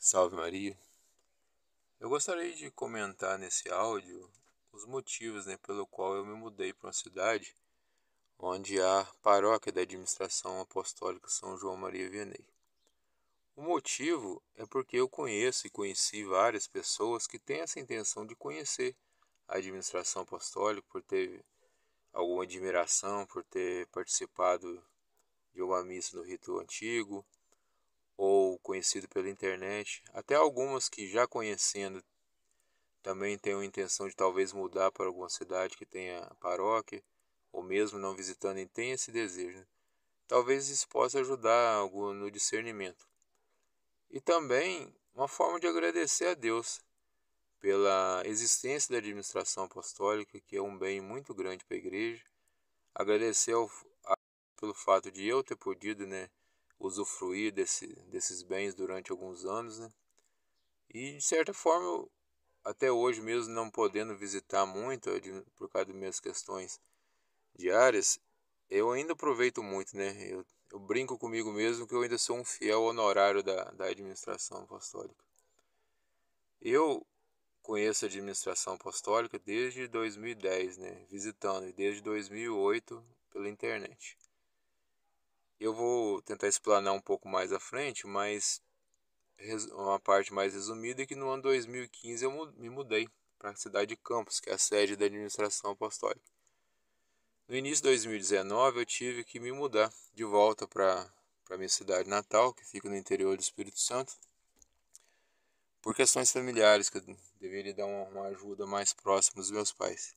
Salve Maria. Eu gostaria de comentar nesse áudio os motivos, pelo qual eu me mudei para uma cidade onde há paróquia da administração apostólica São João Maria Vianney. O motivo é porque eu conheço e conheci várias pessoas que têm essa intenção de conhecer a administração apostólica, por ter alguma admiração, por ter participado de uma missa no rito antigo, ou conhecido pela internet, até algumas que já conhecendo também têm a intenção de talvez mudar para alguma cidade que tenha paróquia, ou mesmo não visitando e tem esse desejo. Talvez isso possa ajudar algo no discernimento. E também uma forma de agradecer a Deus pela existência da administração apostólica, que é um bem muito grande para a igreja. Agradecer pelo fato de eu ter podido, usufruir desses bens durante alguns anos, E de certa forma, até hoje mesmo não podendo visitar muito por causa das minhas questões diárias, eu ainda aproveito muito, Eu brinco comigo mesmo que eu ainda sou um fiel honorário da administração apostólica. Eu conheço a administração apostólica desde 2010, visitando, e desde 2008 pela internet. Eu vou tentar explanar um pouco mais à frente, mas uma parte mais resumida é que no ano 2015 eu me mudei para a cidade de Campos, que é a sede da administração apostólica. No início de 2019 eu tive que me mudar de volta para a minha cidade natal, que fica no interior do Espírito Santo, por questões familiares, que eu deveria dar uma ajuda mais próxima dos meus pais.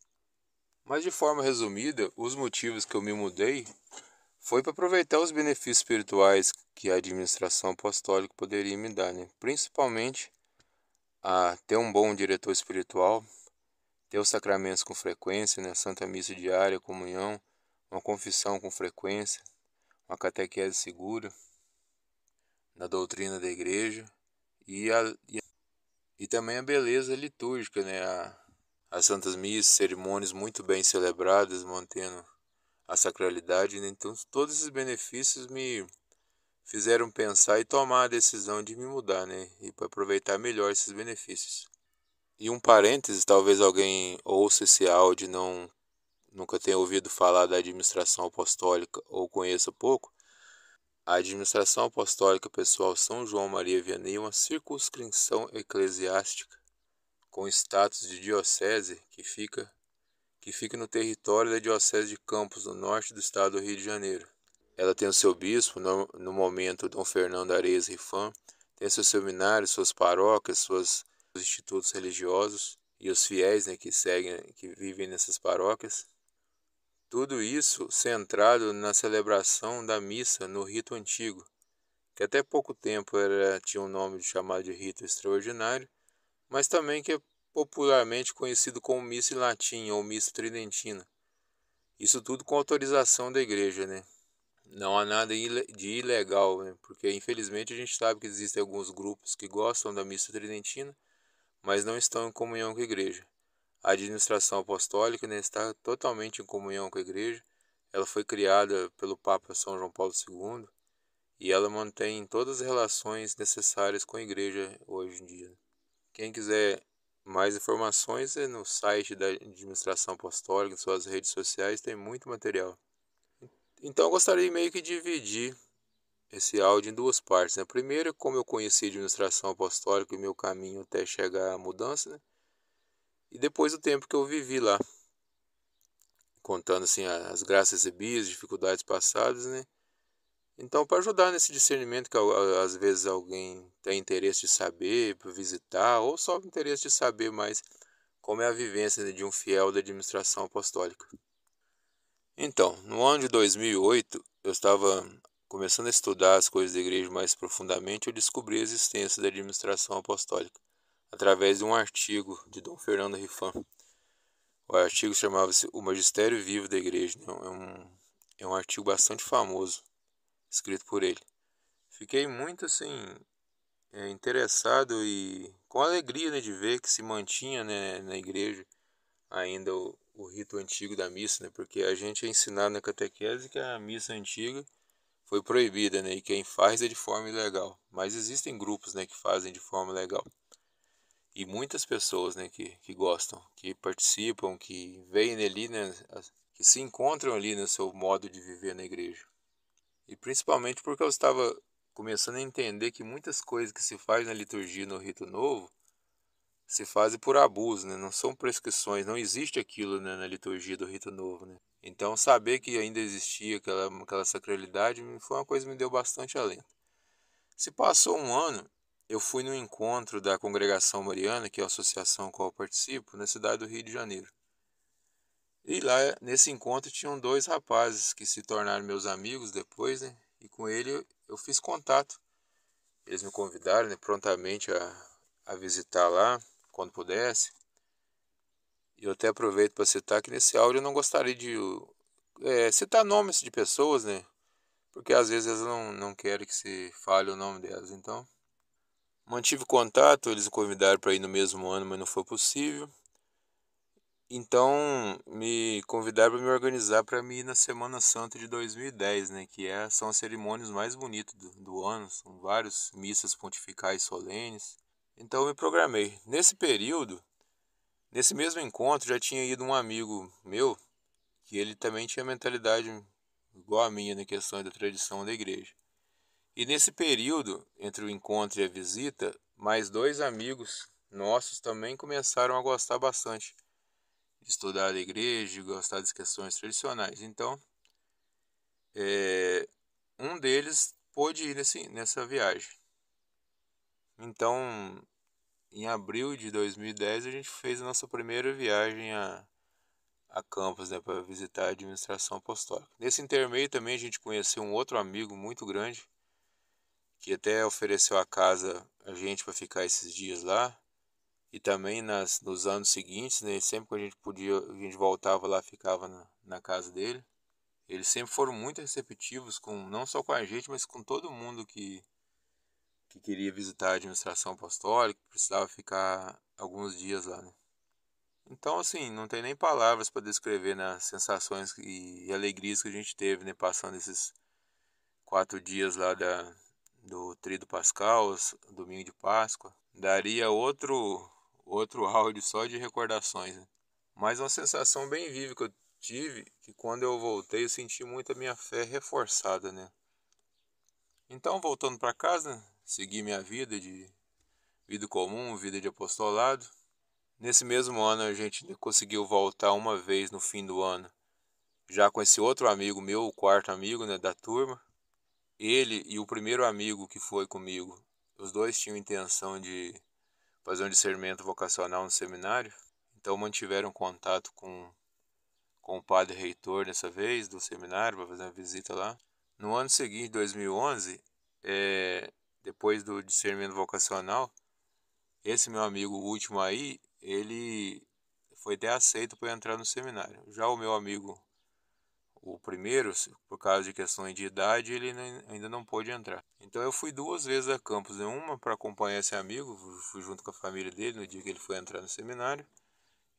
Mas de forma resumida, os motivos que eu me mudei foi para aproveitar os benefícios espirituais que a administração apostólica poderia me dar, Principalmente a ter um bom diretor espiritual, ter os sacramentos com frequência, Santa Missa diária, comunhão, uma confissão com frequência, uma catequese segura na doutrina da igreja e também a beleza litúrgica, as santas missas, cerimônias muito bem celebradas, mantendo a sacralidade, Então todos esses benefícios me fizeram pensar e tomar a decisão de me mudar, E para aproveitar melhor esses benefícios. E um parêntese, talvez alguém ouça esse áudio e nunca tenha ouvido falar da administração apostólica ou conheça pouco. A administração apostólica pessoal São João Maria Vianney é uma circunscrição eclesiástica com status de diocese que fica no território da Diocese de Campos, no norte do estado do Rio de Janeiro. Ela tem o seu bispo, no momento, Dom Fernando Areias Rifam, tem seu seminário, suas paróquias, seus institutos religiosos e os fiéis, que vivem nessas paróquias. Tudo isso centrado na celebração da missa no rito antigo, que até pouco tempo tinha um nome chamado de rito extraordinário, mas também que é popularmente conhecido como missa em latim ou missa tridentina. Isso tudo com autorização da igreja, Não há nada de ilegal, porque infelizmente a gente sabe que existem alguns grupos que gostam da missa tridentina, mas não estão em comunhão com a igreja. A administração apostólica, está totalmente em comunhão com a igreja. Ela foi criada pelo Papa São João Paulo II e ela mantém todas as relações necessárias com a igreja hoje em dia. Quem quiser mais informações é no site da administração apostólica, em suas redes sociais, tem muito material. Então eu gostaria meio que dividir esse áudio em duas partes. Primeiro, como eu conheci a administração apostólica e meu caminho até chegar à mudança, E depois o tempo que eu vivi lá, contando assim as graças recebidas, dificuldades passadas, Então, para ajudar nesse discernimento que às vezes alguém tem interesse de saber, para visitar, ou só interesse de saber mais como é a vivência de um fiel da administração apostólica. Então, no ano de 2008, eu estava começando a estudar as coisas da igreja mais profundamente, eu descobri a existência da administração apostólica, através de um artigo de Dom Fernando Rifam. O artigo chamava-se O Magistério Vivo da Igreja. É um artigo bastante famoso, escrito por ele. Fiquei muito interessado e com alegria de ver que se mantinha na igreja ainda o rito antigo da missa, porque a gente é ensinado na catequese que a missa antiga foi proibida, né? E quem faz é de forma ilegal. Mas existem grupos, né, que fazem de forma legal. E muitas pessoas, né, que gostam, que participam, que veem ali, né, que se encontram ali no seu modo de viver na igreja. E principalmente porque eu estava começando a entender que muitas coisas que se faz na liturgia, no rito novo, se fazem por abuso, né? Não são prescrições, não existe aquilo, né, na liturgia do rito novo, né? Então saber que ainda existia aquela sacralidade foi uma coisa que me deu bastante alento. Se passou um ano, eu fui no encontro da Congregação Mariana, que é a associação com a qual eu participo, na cidade do Rio de Janeiro. E lá, nesse encontro, tinham dois rapazes que se tornaram meus amigos depois, né? E com ele eu fiz contato. Eles me convidaram, né, prontamente a visitar lá, quando pudesse. E eu até aproveito para citar que nesse áudio eu não gostaria de citar nomes de pessoas, né? Porque às vezes elas não querem que se fale o nome delas. Então, mantive contato, eles me convidaram para ir no mesmo ano, mas não foi possível. Então, me convidaram para me organizar para mim ir na Semana Santa de 2010, né? São as cerimônias mais bonitas do ano, são várias missas pontificais solenes. Então, eu me programei. Nesse período, nesse mesmo encontro, já tinha ido um amigo meu, que ele também tinha mentalidade igual a minha na questão da tradição da igreja. E nesse período, entre o encontro e a visita, mais dois amigos nossos também começaram a gostar bastante de estudar a igreja, de gostar das questões tradicionais. Então, um deles pôde ir nessa viagem. Então, em abril de 2010, a gente fez a nossa primeira viagem a Campos, né, para visitar a administração apostólica. Nesse intermeio também a gente conheceu um outro amigo muito grande, que até ofereceu a casa a gente para ficar esses dias lá. E também nos anos seguintes, né, sempre que a gente podia, a gente voltava lá, ficava na casa dele. Eles sempre foram muito receptivos, não só com a gente, mas com todo mundo que queria visitar a administração apostólica, precisava ficar alguns dias lá, né? Então, assim, não tem nem palavras para descrever, né, as sensações e alegrias que a gente teve, né, passando esses 4 dias lá do Tríduo Pascal, domingo de Páscoa. Daria outro áudio só de recordações, né? Mas uma sensação bem viva que eu tive, que quando eu voltei eu senti muito a minha fé reforçada, né? Então, voltando para casa, né, segui minha vida de vida comum, vida de apostolado. Nesse mesmo ano a gente conseguiu voltar uma vez no fim do ano, já com esse outro amigo meu, o quarto amigo, né, da turma. Ele e o primeiro amigo que foi comigo, os dois tinham intenção de fazer um discernimento vocacional no seminário. Então mantiveram contato com o padre reitor dessa vez do seminário para fazer uma visita lá. No ano seguinte, 2011, depois do discernimento vocacional, esse meu amigo último aí, ele foi até aceito para entrar no seminário. Já o meu amigo, o primeiro, por causa de questões de idade, ele ainda não pôde entrar. Então eu fui 2 vezes a Campos, né? Uma para acompanhar esse amigo, fui junto com a família dele no dia que ele foi entrar no seminário,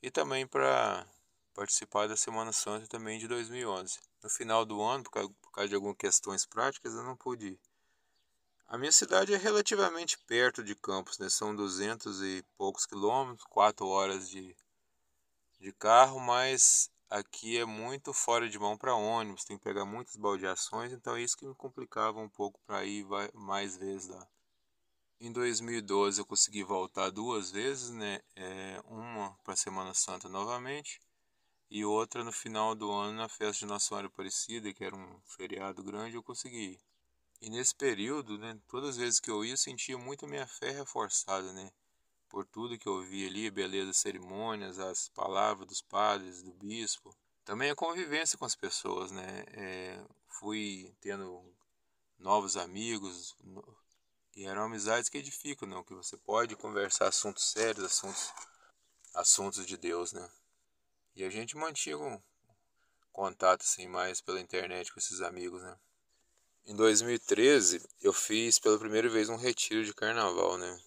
e também para participar da Semana Santa também de 2011. No final do ano, por causa de algumas questões práticas, eu não pude ir. A minha cidade é relativamente perto de Campos, né? São 200 e poucos quilômetros, 4 horas de carro, mas aqui é muito fora de mão para ônibus, tem que pegar muitas baldeações, então é isso que me complicava um pouco para ir mais vezes lá. Em 2012 eu consegui voltar 2 vezes, né? Uma para a Semana Santa novamente e outra no final do ano na festa de Nossa Senhora Aparecida, que era um feriado grande, eu consegui ir. E nesse período, né, todas as vezes que eu ia, eu sentia muito a minha fé reforçada, né? Por tudo que eu vi ali, a beleza das cerimônias, as palavras dos padres, do bispo. Também a convivência com as pessoas, né? Fui tendo novos amigos, e eram amizades que edificam, não? Que você pode conversar assuntos sérios, assuntos de Deus, né? E a gente mantinha um contato assim mais pela internet com esses amigos, né? Em 2013 eu fiz pela primeira vez um retiro de carnaval, né?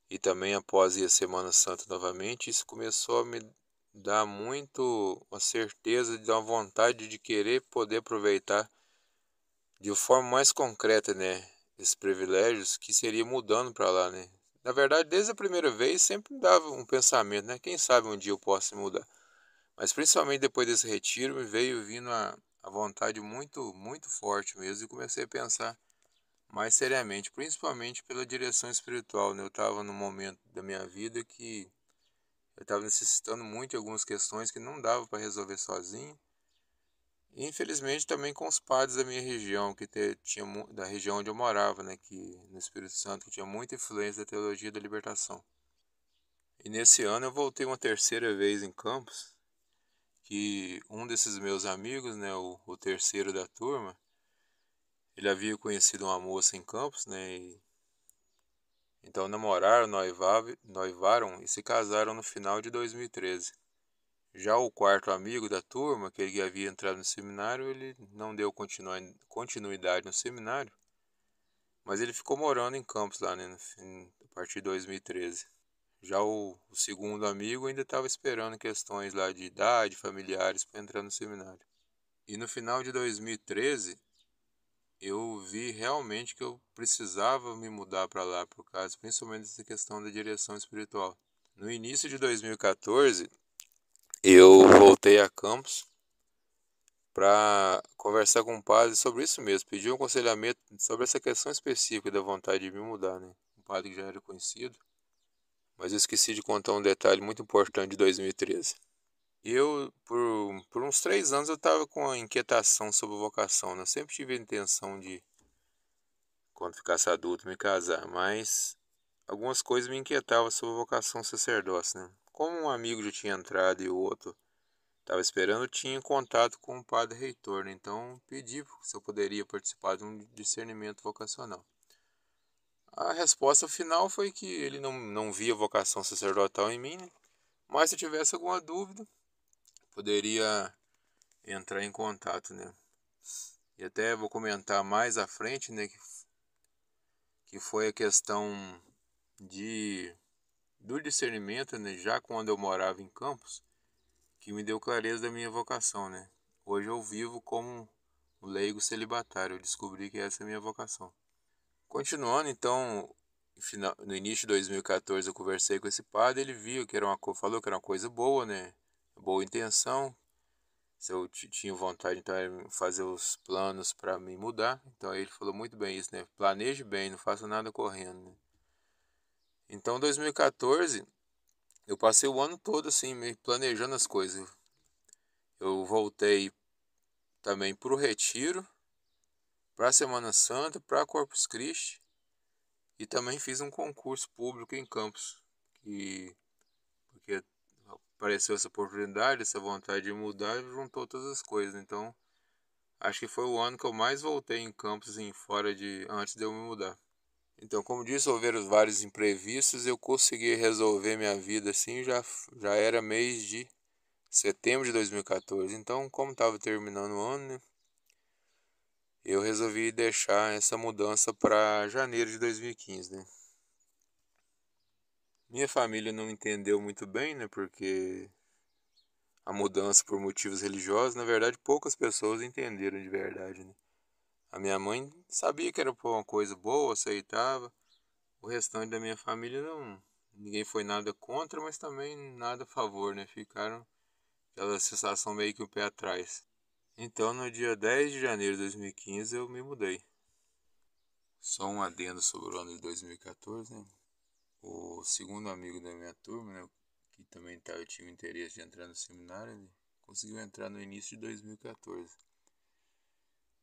E também após ir a Semana Santa novamente, isso começou a me dar muito uma certeza, de uma vontade de querer poder aproveitar de forma mais concreta, né, esses privilégios, que seria mudando para lá, né. Na verdade, desde a primeira vez sempre me dava um pensamento, né, quem sabe um dia eu possa mudar. Mas principalmente depois desse retiro me veio vindo a vontade muito, muito forte mesmo e comecei a pensar mais seriamente, principalmente pela direção espiritual, né. Eu estava num momento da minha vida que eu estava necessitando muito de algumas questões que não dava para resolver sozinho. E infelizmente também com os padres da minha região, da região onde eu morava, né, que no Espírito Santo, que tinha muita influência da teologia da libertação. E nesse ano eu voltei uma terceira vez em Campos, que um desses meus amigos, né, o terceiro da turma, ele havia conhecido uma moça em Campos, né, e então namoraram, noivaram e se casaram no final de 2013. Já o quarto amigo da turma, aquele que havia entrado no seminário, ele não deu continuidade no seminário, mas ele ficou morando em Campos lá, né, a partir de 2013. Já o segundo amigo ainda estava esperando questões lá de idade, familiares, para entrar no seminário. E no final de 2013, eu vi realmente que eu precisava me mudar para lá, por causa principalmente dessa questão da direção espiritual. No início de 2014, eu voltei a Campos para conversar com o padre sobre isso mesmo, pedir um aconselhamento sobre essa questão específica da vontade de me mudar, né? Um padre que já era conhecido, mas eu esqueci de contar um detalhe muito importante de 2013. E eu, por uns 3 anos, eu estava com a inquietação sobre vocação, né? Eu sempre tive a intenção de, quando ficasse adulto, me casar, mas algumas coisas me inquietavam sobre a vocação sacerdócio, né? Como um amigo já tinha entrado e o outro estava esperando, eu tinha contato com o padre reitor, né? Então pedi se eu poderia participar de um discernimento vocacional. A resposta final foi que ele não via vocação sacerdotal em mim, né? Mas se tivesse alguma dúvida, poderia entrar em contato, né? E até vou comentar mais à frente, né, que foi a questão de do discernimento, né, já quando eu morava em Campos, que me deu clareza da minha vocação, né? Hoje eu vivo como um leigo celibatário, eu descobri que essa é a minha vocação. Continuando, então, no início de 2014 eu conversei com esse padre, ele viu que falou que era uma coisa boa, né? Boa intenção. Se eu tinha vontade, então, era fazer os planos para me mudar. Então ele falou muito bem isso, né? Planeje bem, não faça nada correndo, né? Então, em 2014, eu passei o ano todo assim, meio planejando as coisas. Eu voltei também para o Retiro, para a Semana Santa, para Corpus Christi e também fiz um concurso público em Campos, porque apareceu essa oportunidade, essa vontade de mudar, juntou todas as coisas. Então, acho que foi o ano que eu mais voltei em Campos antes de eu me mudar. Então, como disse, houveram vários imprevistos, eu consegui resolver minha vida assim, já era mês de setembro de 2014. Então, como estava terminando o ano, né, eu resolvi deixar essa mudança para janeiro de 2015, né? Minha família não entendeu muito bem, né, porque a mudança por motivos religiosos, na verdade, poucas pessoas entenderam de verdade, né? A minha mãe sabia que era uma coisa boa, aceitava. O restante da minha família não. Ninguém foi nada contra, mas também nada a favor, né? Ficaram aquela sensação meio que o pé atrás. Então, no dia 10 de janeiro de 2015, eu me mudei. Só um adendo sobre o ano de 2014, né? O segundo amigo da minha turma, né, que também tinha o interesse de entrar no seminário, ele conseguiu entrar no início de 2014.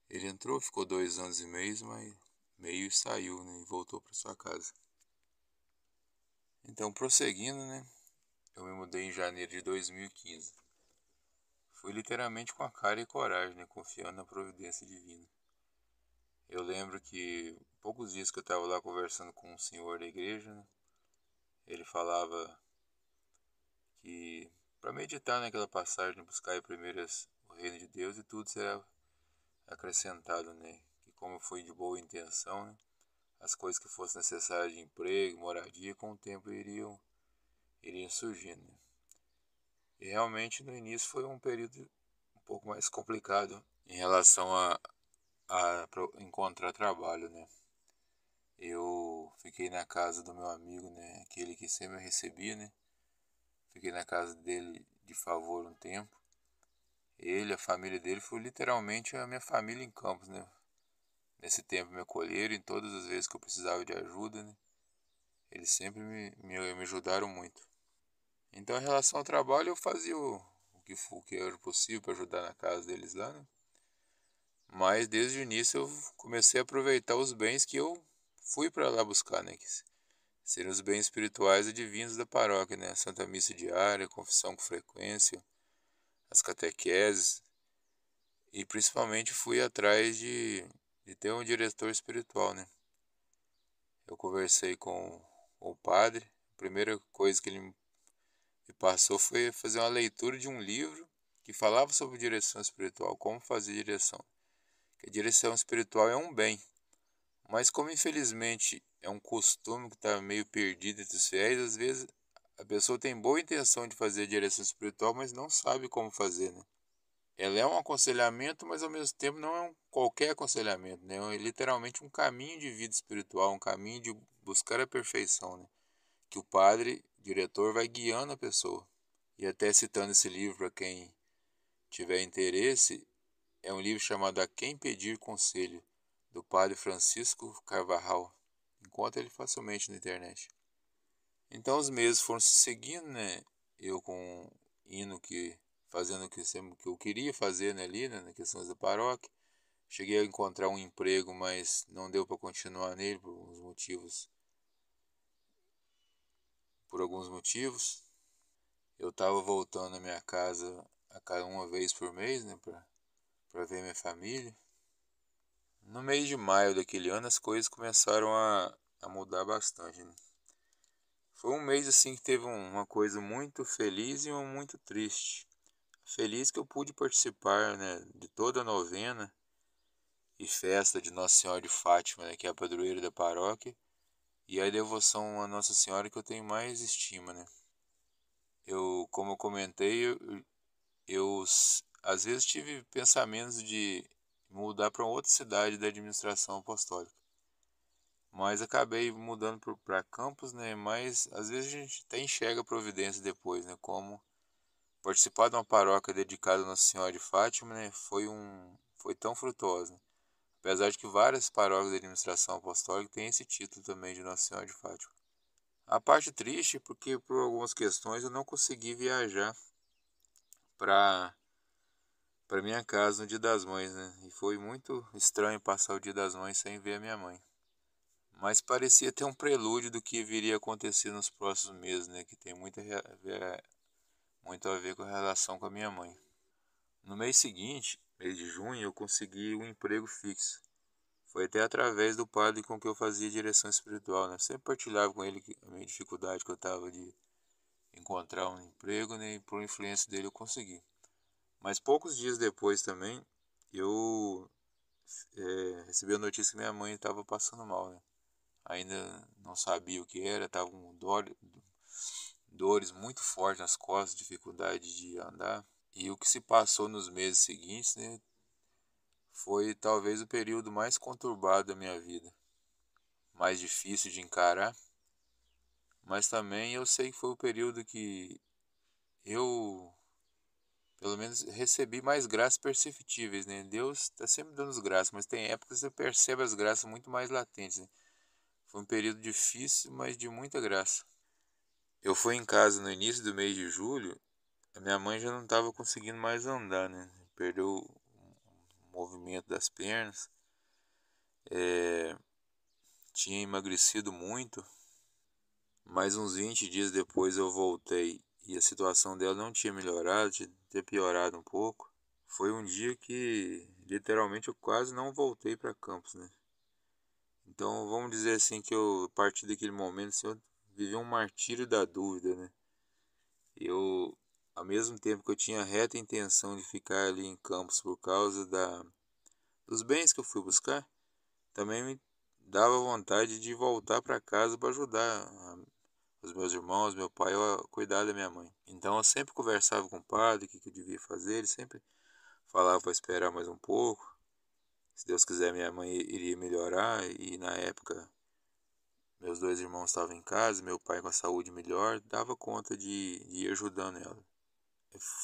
Ele entrou, ficou 2 anos e meio e saiu, né, e voltou para sua casa. Então, prosseguindo, né, eu me mudei em janeiro de 2015. Fui literalmente com a cara e coragem, né, confiando na providência divina. Eu lembro que poucos dias que eu estava lá conversando com um senhor da igreja, né, ele falava que para meditar naquela passagem, buscar primeiro o reino de Deus e tudo será acrescentado, né? Que como foi de boa intenção, né, as coisas que fossem necessárias de emprego, moradia, com o tempo iriam surgindo, né? E realmente no início foi um período um pouco mais complicado em relação para encontrar trabalho, né? Eu fiquei na casa do meu amigo, né? Aquele que sempre me recebia, né? Fiquei na casa dele de favor um tempo. Ele, a família dele, foi literalmente a minha família em Campos, né? Nesse tempo me acolheram em todas as vezes que eu precisava de ajuda, né? Eles sempre me ajudaram muito. Então, em relação ao trabalho, eu fazia o que era possível para ajudar na casa deles lá, né? Mas desde o início eu comecei a aproveitar os bens que eu fui para lá buscar, né? Que seriam os bens espirituais e divinos da paróquia, né? Santa Missa diária, confissão com frequência, as catequeses. E principalmente fui atrás de ter um diretor espiritual, né? Eu conversei com o padre. A primeira coisa que ele me passou foi fazer uma leitura de um livro que falava sobre direção espiritual, como fazer direção. Que a direção espiritual é um bem, mas como infelizmente é um costume que está meio perdido entre os fiéis, às vezes a pessoa tem boa intenção de fazer direção espiritual, mas não sabe como fazer, né? Ela é um aconselhamento, mas ao mesmo tempo não é qualquer aconselhamento, né? É literalmente um caminho de vida espiritual, um caminho de buscar a perfeição, né? Que o padre, diretor, vai guiando a pessoa. E até citando esse livro para quem tiver interesse, é um livro chamado A Quem Pedir Conselho, do padre Francisco Carvajal. Encontra ele facilmente na internet. Então os meses foram se seguindo, né? Eu com indo que fazendo o que sempre que eu queria fazer, né, ali, né, na questão da paróquia. Cheguei a encontrar um emprego, mas não deu para continuar nele por alguns motivos. Eu estava voltando à minha casa a cada uma vez por mês, né, para ver minha família. No mês de maio daquele ano as coisas começaram a mudar bastante, né? Foi um mês assim que teve uma coisa muito feliz e uma muito triste. Feliz que eu pude participar, né, de toda a novena e festa de Nossa Senhora de Fátima, né, que é a padroeira da paróquia, e a devoção a Nossa Senhora que eu tenho mais estima, né? Como eu comentei, às vezes tive pensamentos de mudar para outra cidade da administração apostólica, mas acabei mudando para Campos, né? Mas às vezes a gente até enxerga a providência depois, né? Como participar de uma paróquia dedicada a Nossa Senhora de Fátima, né? Foi tão frutuosa, né? Apesar de que várias paróquias da administração apostólica têm esse título também de Nossa Senhora de Fátima. A parte triste é porque por algumas questões eu não consegui viajar para minha casa no Dia das Mães, né? E foi muito estranho passar o Dia das Mães sem ver a minha mãe. Mas parecia ter um prelúdio do que viria a acontecer nos próximos meses, né? Que tem muito a ver com a relação com a minha mãe. No mês seguinte, mês de junho, eu consegui um emprego fixo. Foi até através do padre com que eu fazia direção espiritual, né? Sempre partilhava com ele a minha dificuldade que eu estava de encontrar um emprego, né? E por influência dele eu consegui. Mas poucos dias depois também, eu recebi a notícia que minha mãe estava passando mal, né? Ainda não sabia o que era, estava com dores muito fortes nas costas, dificuldade de andar. E o que se passou nos meses seguintes, né, foi talvez o período mais conturbado da minha vida, mais difícil de encarar, mas também eu sei que foi o período que eu, pelo menos, recebi mais graças perceptíveis, né? Deus está sempre dando as graças, mas tem épocas que você percebe as graças muito mais latentes, né? Foi um período difícil, mas de muita graça. Eu fui em casa no início do mês de julho, a minha mãe já não estava conseguindo mais andar, né? Perdeu o movimento das pernas, tinha emagrecido muito, mas uns 20 dias depois eu voltei e a situação dela não tinha melhorado, tinha até piorado um pouco. Foi um dia que literalmente eu quase não voltei para Campos, né? Então vamos dizer assim que a partir daquele momento assim, eu vivi um martírio da dúvida, né? Eu, ao mesmo tempo que eu tinha reta intenção de ficar ali em Campos por causa dos bens que eu fui buscar, também me dava vontade de voltar para casa para ajudar os meus irmãos, meu pai a cuidar da minha mãe. Então eu sempre conversava com o padre o que eu devia fazer, ele sempre falava para esperar mais um pouco. Se Deus quiser, minha mãe iria melhorar, e na época meus dois irmãos estavam em casa, meu pai com a saúde melhor, dava conta de ir ajudando ela.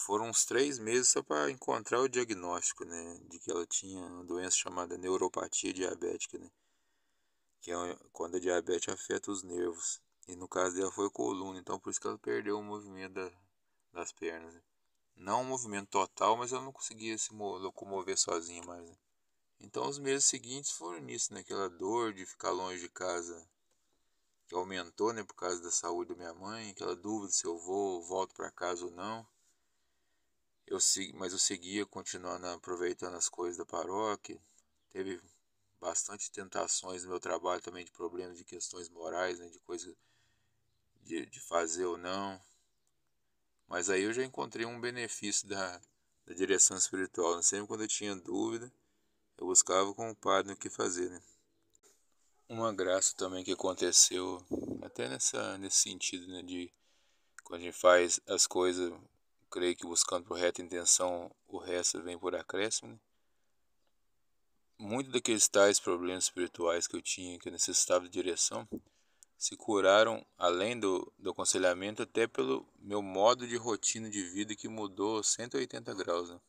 Foram uns 3 meses só para encontrar o diagnóstico, né, de que ela tinha uma doença chamada neuropatia diabética, né, que é quando a diabetes afeta os nervos. E no caso dela foi a coluna, então por isso que ela perdeu o movimento das pernas, né. Não o movimento total, mas ela não conseguia se locomover sozinha mais, né. Então os meses seguintes foram nisso, né, aquela dor de ficar longe de casa, que aumentou, né, por causa da saúde da minha mãe, aquela dúvida se eu volto para casa ou não. Mas eu seguia continuando aproveitando as coisas da paróquia. Teve bastante tentações no meu trabalho também, de problemas de questões morais, né, de coisa de fazer ou não. Mas aí eu já encontrei um benefício da direção espiritual, né? Sempre quando eu tinha dúvida, eu buscava com o padre o que fazer, né? Uma graça também que aconteceu, até nesse sentido, né, de quando a gente faz as coisas, creio que buscando por reta intenção, o resto vem por acréscimo, né? Muitos daqueles tais problemas espirituais que eu tinha, que eu necessitava de direção, se curaram, além do aconselhamento, até pelo meu modo de rotina de vida que mudou 180 graus, né?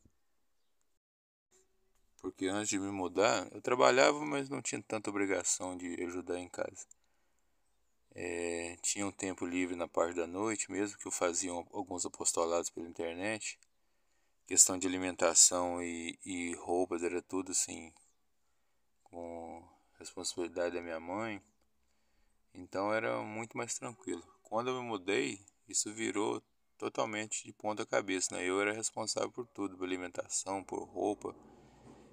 Porque antes de me mudar, eu trabalhava, mas não tinha tanta obrigação de ajudar em casa. Tinha um tempo livre na parte da noite, mesmo que eu fazia alguns apostolados pela internet. Questão de alimentação e roupas era tudo assim, com responsabilidade da minha mãe. Então era muito mais tranquilo. Quando eu me mudei, isso virou totalmente de ponta cabeça, né? Eu era responsável por tudo, por alimentação, por roupa.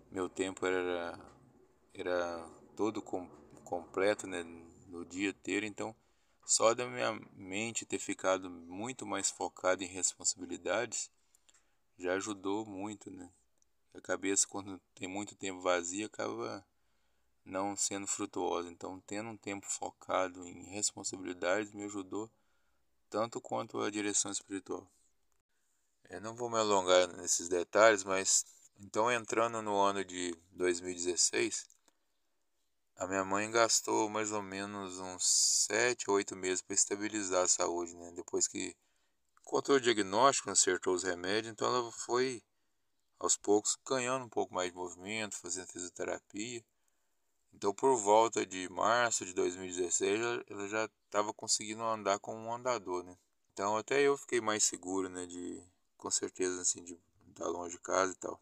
Meu tempo era todo completo, né, no dia inteiro, então só da minha mente ter ficado muito mais focada em responsabilidades já ajudou muito, né? A cabeça, quando tem muito tempo vazia, acaba não sendo frutuosa. Então, tendo um tempo focado em responsabilidades me ajudou tanto quanto a direção espiritual. Não vou me alongar nesses detalhes, mas então, entrando no ano de 2016, a minha mãe gastou mais ou menos uns 7 ou 8 meses para estabilizar a saúde, né? Depois que encontrou o diagnóstico, acertou os remédios, então ela foi aos poucos ganhando um pouco mais de movimento, fazendo fisioterapia. Então, por volta de março de 2016, ela já estava conseguindo andar com um andador, né? Então, até eu fiquei mais seguro, né? Com certeza, assim, de estar longe de casa e tal.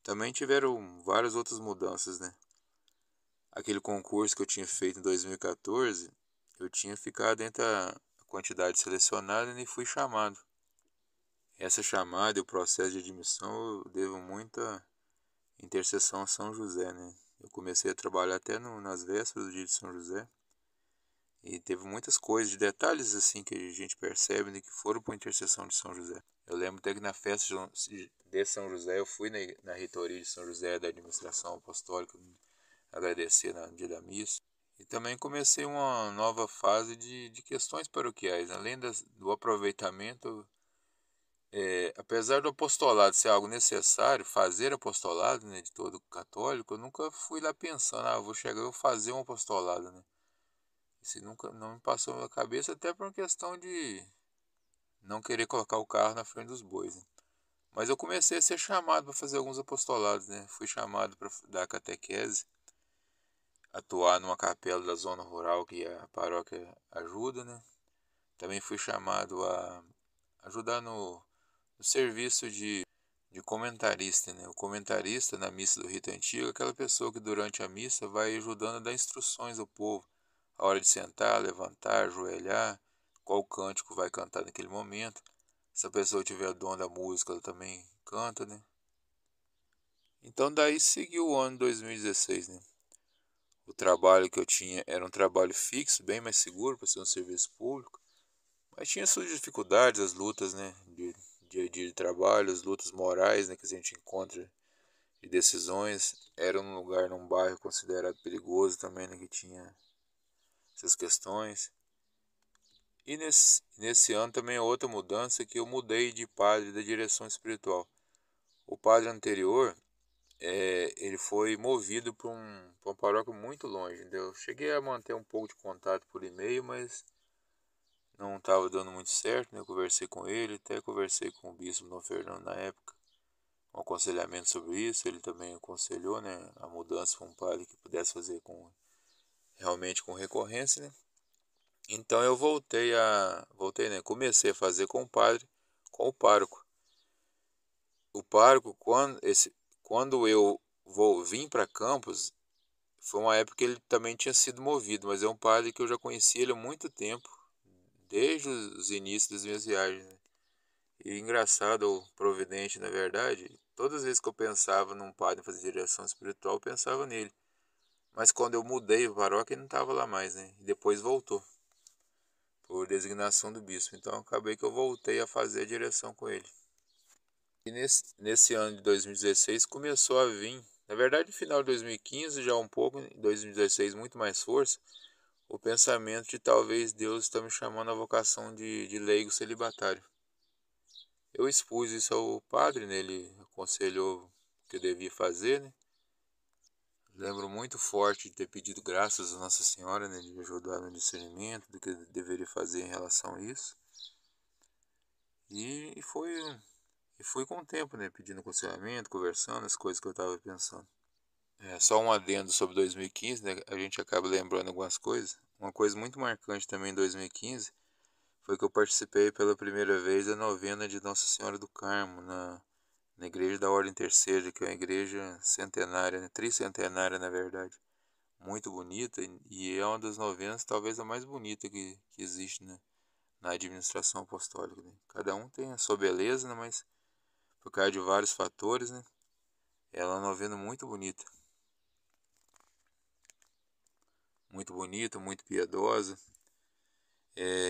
Também tiveram várias outras mudanças, né? Aquele concurso que eu tinha feito em 2014, eu tinha ficado entre a quantidade selecionada e fui chamado. Essa chamada e o processo de admissão eu devo muita intercessão a São José, né? Eu comecei a trabalhar até nas vésperas do dia de São José. E teve muitas coisas, de detalhes assim que a gente percebe, né, que foram por intercessão de São José. Eu lembro até que na festa de São José, eu fui na reitoria de São José da administração apostólica agradecer no dia da missa. E também comecei uma nova fase de questões paroquiais. Além do aproveitamento, apesar do apostolado ser algo necessário, fazer apostolado, né, de todo católico, eu nunca fui lá pensando, vou chegar e vou fazer um apostolado, né? Isso nunca não me passou na cabeça, até por uma questão de não querer colocar o carro na frente dos bois, né? Mas eu comecei a ser chamado para fazer alguns apostolados, né? Fui chamado para dar catequese, atuar numa capela da zona rural que a paróquia ajuda, né? Também fui chamado a ajudar no serviço de comentarista, né? O comentarista na missa do rito antigo é aquela pessoa que durante a missa vai ajudando a dar instruções ao povo, a hora de sentar, levantar, ajoelhar, qual cântico vai cantar naquele momento. Se a pessoa tiver dom da música, ela também canta, né? Então daí seguiu o ano 2016, né? O trabalho que eu tinha era um trabalho fixo, bem mais seguro para ser um serviço público, mas tinha suas dificuldades, as lutas, né, de dia a dia de trabalho, as lutas morais, né, que a gente encontra de decisões. Era um lugar, num bairro considerado perigoso também, né, que tinha essas questões. E nesse ano também é outra mudança, que eu mudei de padre da direção espiritual. O padre anterior, ele foi movido para uma paróquia muito longe, entendeu? Cheguei a manter um pouco de contato por e-mail, mas não estava dando muito certo, né? Eu conversei com ele, até conversei com o bispo Dom Fernando na época, um aconselhamento sobre isso. Ele também aconselhou, né, a mudança para um padre que pudesse fazer realmente com recorrência, né? Então eu voltei, né? Comecei a fazer com o padre, com o pároco. O pároco, quando eu vim para Campos, foi uma época que ele também tinha sido movido, mas é um padre que eu já conhecia ele há muito tempo, desde os inícios das minhas viagens, né? E engraçado, ou providente, na verdade, todas as vezes que eu pensava num padre fazer direção espiritual, eu pensava nele. Mas quando eu mudei para paróquia, ele não estava lá mais, né? E depois voltou, por designação do bispo. Então acabei que eu voltei a fazer a direção com ele. E nesse ano de 2016 começou a vir, na verdade no final de 2015 já um pouco, em 2016 muito mais força, o pensamento de talvez Deus está me chamando à vocação de leigo celibatário. Eu expus isso ao padre, né? Ele aconselhou o que eu devia fazer, né? Lembro muito forte de ter pedido graças a Nossa Senhora, né, de me ajudar no discernimento do que eu deveria fazer em relação a isso. E fui com o tempo, né, pedindo aconselhamento, conversando, as coisas que eu estava pensando. Só um adendo sobre 2015, né, a gente acaba lembrando algumas coisas. Uma coisa muito marcante também em 2015 foi que eu participei pela primeira vez da novena de Nossa Senhora do Carmo, na igreja da Ordem Terceira, que é uma igreja centenária, né, tricentenária na verdade. Muito bonita, e é uma das novenas, talvez a mais bonita que existe, né, na administração apostólica, né? Cada um tem a sua beleza, né, mas por causa de vários fatores, né, ela é uma novena muito bonita, muito piedosa.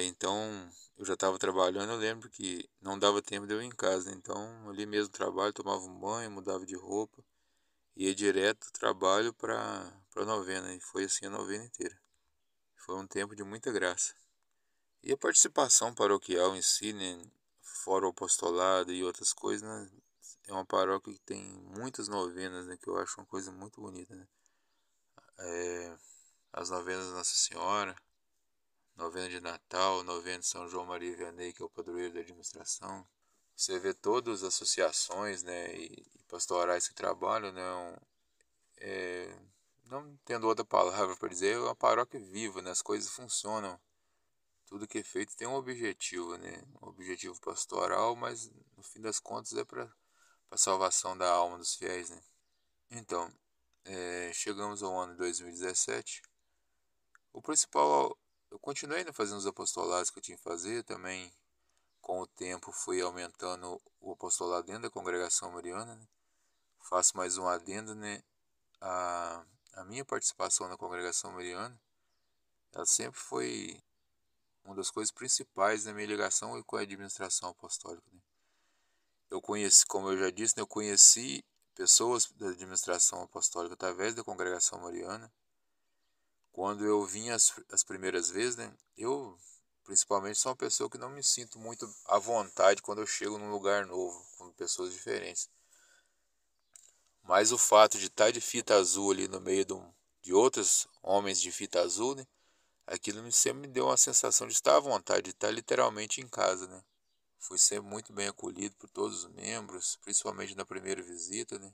Então eu já estava trabalhando, eu lembro que não dava tempo de eu ir em casa, né? Então ali mesmo no trabalho, tomava um banho, mudava de roupa, ia direto do trabalho para a novena, e foi assim a novena inteira. Foi um tempo de muita graça. E a participação paroquial em si, né, fora o apostolado e outras coisas, né, é uma paróquia que tem muitas novenas, né, que eu acho uma coisa muito bonita, né? As novenas da Nossa Senhora, novena de Natal, novena de São João Maria Vianney, que é o padroeiro da administração. Você vê todas as associações, né, e pastorais que trabalham, né, não tendo outra palavra para dizer, é uma paróquia viva, né, as coisas funcionam. Tudo que é feito tem um objetivo, né? Um objetivo pastoral, mas no fim das contas é para a salvação da alma dos fiéis, né? Então, chegamos ao ano de 2017. O principal, eu continuei, né, fazendo os apostolados que eu tinha que fazer. Também, com o tempo, fui aumentando o apostolado dentro da congregação mariana, né? Faço mais um adendo, né? A minha participação na congregação mariana, ela sempre foi uma das coisas principais da minha ligação com a administração apostólica, né? Eu conheci, como eu já disse, né, eu conheci pessoas da administração apostólica através da congregação mariana. Quando eu vim as primeiras vezes, né, eu principalmente sou uma pessoa que não me sinto muito à vontade quando eu chego num lugar novo, com pessoas diferentes. Mas o fato de estar de fita azul ali no meio de outros homens de fita azul, né, aquilo sempre me deu uma sensação de estar à vontade, de estar literalmente em casa, né? Fui sempre muito bem acolhido por todos os membros, principalmente na primeira visita, né?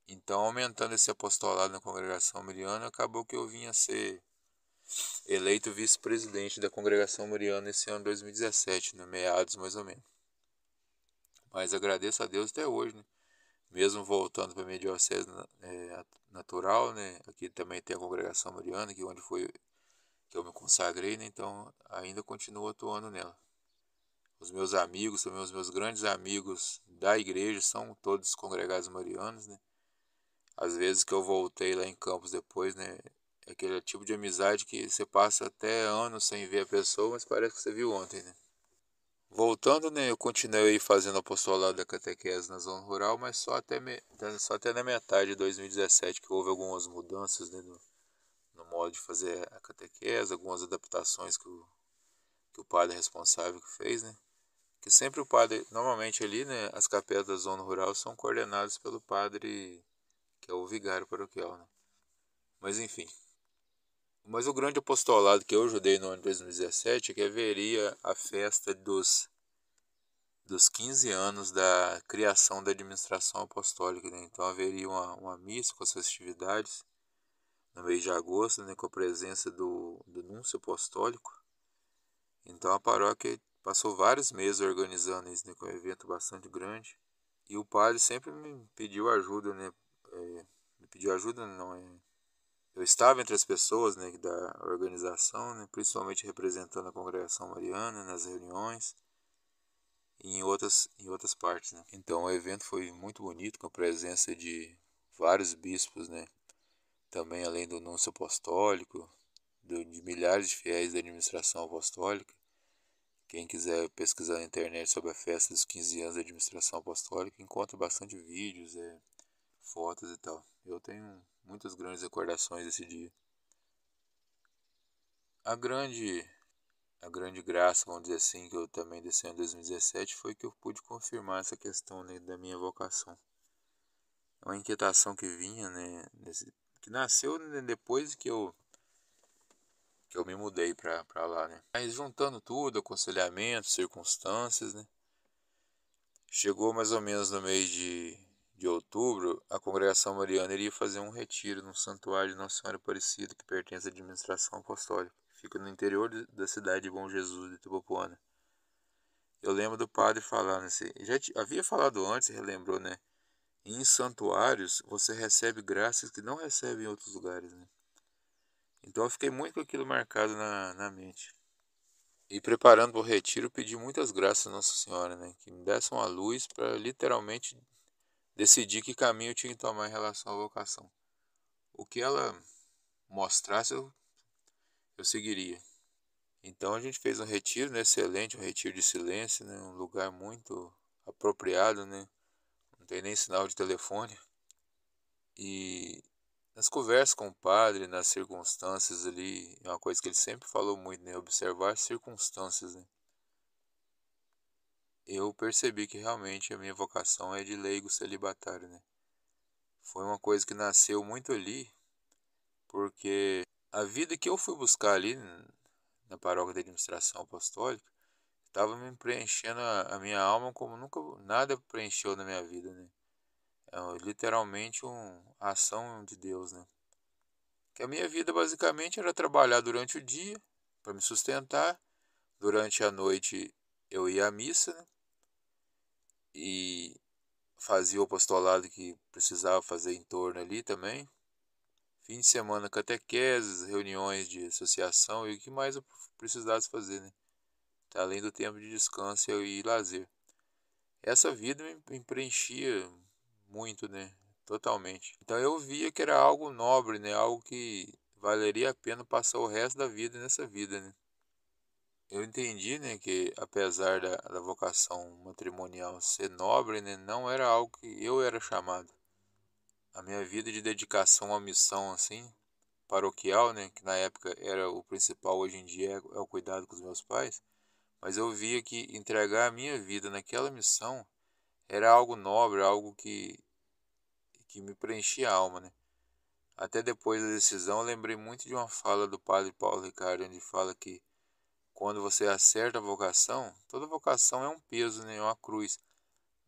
Então, aumentando esse apostolado na congregação mariana, acabou que eu vim a ser eleito vice-presidente da congregação mariana esse ano 2017, no meados mais ou menos. Mas agradeço a Deus até hoje, né? Mesmo voltando para a minha diocese natural, né? Aqui também tem a congregação mariana, que onde foi que eu me consagrei, né? Então ainda continuo atuando nela. Os meus amigos, também os meus grandes amigos da igreja, são todos congregados marianos, né? Às vezes que eu voltei lá em Campos depois, né? É aquele tipo de amizade que você passa até anos sem ver a pessoa, mas parece que você viu ontem, né? Voltando, né? Eu continuei fazendo apostolado da catequese na zona rural, mas só até na metade de 2017 que houve algumas mudanças, né, no modo de fazer a catequese, algumas adaptações que o padre responsável que fez, né? que sempre o padre, normalmente ali, né, as capelas da zona rural são coordenadas pelo padre, que é o vigário paroquial, né? Mas enfim. Mas o grande apostolado que eu ajudei no ano de 2017 é que haveria a festa dos 15 anos da criação da administração apostólica, né? Então haveria uma missa com as festividades no mês de agosto, né, com a presença do núncio apostólico. Então a paróquia passou vários meses organizando isso, né, com um evento bastante grande. E o padre sempre me pediu ajuda, né? Me pediu ajuda, não é? Eu estava entre as pessoas, né, da organização, né, principalmente representando a congregação mariana nas reuniões e em outras partes, né. Então o evento foi muito bonito, com a presença de vários bispos, né, também além do núncio apostólico, de milhares de fiéis da administração apostólica. Quem quiser pesquisar na internet sobre a festa dos 15 anos da administração apostólica, encontra bastante vídeos, fotos e tal. Eu tenho muitas grandes recordações desse dia. A grande, a grande graça, vamos dizer assim, que eu também desse ano de 2017 foi que eu pude confirmar essa questão, né, da minha vocação. É uma inquietação que vinha, né, que nasceu, né, depois que eu me mudei para lá, né. Mas juntando tudo, aconselhamento, circunstâncias, né, chegou mais ou menos no mês de outubro, a congregação mariana iria fazer um retiro no santuário de Nossa Senhora Aparecida, que pertence à administração apostólica. Fica no interior da cidade de Bom Jesus, de Itubapoana. Eu lembro do padre falando assim, havia falado antes, relembrou, né? Em santuários você recebe graças que não recebe em outros lugares, né? Então eu fiquei muito com aquilo marcado na mente. E preparando para o retiro, pedi muitas graças a Nossa Senhora, né? Que me desse uma luz para literalmente decidir que caminho eu tinha que tomar em relação à vocação. O que ela mostrasse, eu seguiria. Então a gente fez um retiro, né, excelente, um retiro de silêncio, né, um lugar muito apropriado, né, não tem nem sinal de telefone. E nas conversas com o padre, nas circunstâncias ali, é uma coisa que ele sempre falou muito, né, observar as circunstâncias, né. Eu percebi que realmente a minha vocação é de leigo celibatário, né. Foi uma coisa que nasceu muito ali, porque a vida que eu fui buscar ali na paróquia da administração apostólica estava me preenchendo a minha alma como nunca nada preencheu na minha vida, né? É literalmente uma ação de Deus, né? Que a minha vida basicamente era trabalhar durante o dia para me sustentar, durante a noite eu ia à missa, né? E fazia o apostolado que precisava fazer em torno ali também. Fim de semana catequeses, reuniões de associação e o que mais eu precisasse fazer, né? Além do tempo de descanso e lazer. Essa vida me preenchia muito, né? Totalmente. Então eu via que era algo nobre, né? Algo que valeria a pena passar o resto da vida nessa vida, né? Eu entendi, né, que apesar da vocação matrimonial ser nobre, né, não era algo que eu era chamado. A minha vida de dedicação à missão, assim, paroquial, né, que na época era o principal, hoje em dia é o cuidado com os meus pais, mas eu via que entregar a minha vida naquela missão era algo nobre, algo que me preenchia a alma, né? Até depois da decisão, eu lembrei muito de uma fala do padre Paulo Ricardo, onde fala que quando você acerta a vocação, toda vocação é um peso, né? É uma cruz,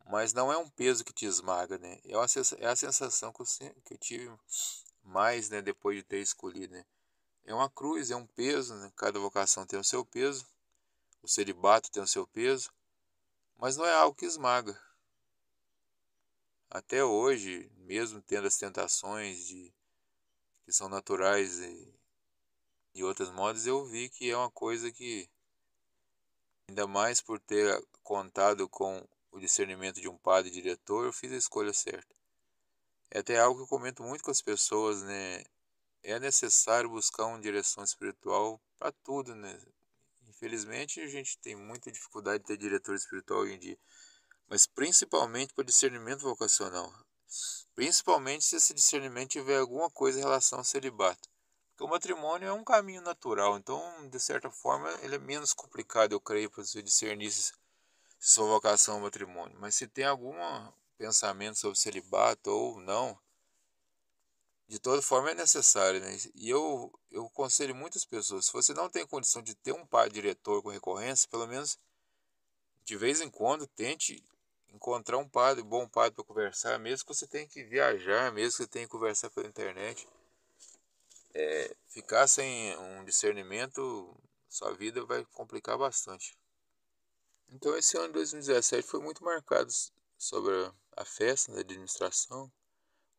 mas não é um peso que te esmaga, né? É a sensação que eu tive mais, né, depois de ter escolhido, né? É uma cruz, é um peso, né? Cada vocação tem o seu peso, o celibato tem o seu peso, mas não é algo que esmaga. Até hoje, mesmo tendo as tentações que são naturais e outras modas, eu vi que é uma coisa que, ainda mais por ter contado com o discernimento de um padre diretor, eu fiz a escolha certa. É até algo que eu comento muito com as pessoas, né? É necessário buscar uma direção espiritual para tudo, né? Infelizmente, a gente tem muita dificuldade de ter diretor espiritual hoje em dia, mas principalmente para discernimento vocacional. Principalmente se esse discernimento tiver alguma coisa em relação ao celibato. Porque o matrimônio é um caminho natural, então, de certa forma, ele é menos complicado, eu creio, para você discernir se sua vocação é o matrimônio. Mas se tem algum pensamento sobre celibato ou não, de toda forma é necessário, né? E eu aconselho muitas pessoas, se você não tem condição de ter um padre diretor com recorrência, pelo menos de vez em quando tente encontrar um padre, bom padre para conversar, mesmo que você tenha que viajar, mesmo que você tenha que conversar pela internet. Ficar sem um discernimento, sua vida vai complicar bastante. Então esse ano de 2017 foi muito marcado sobre a festa da administração,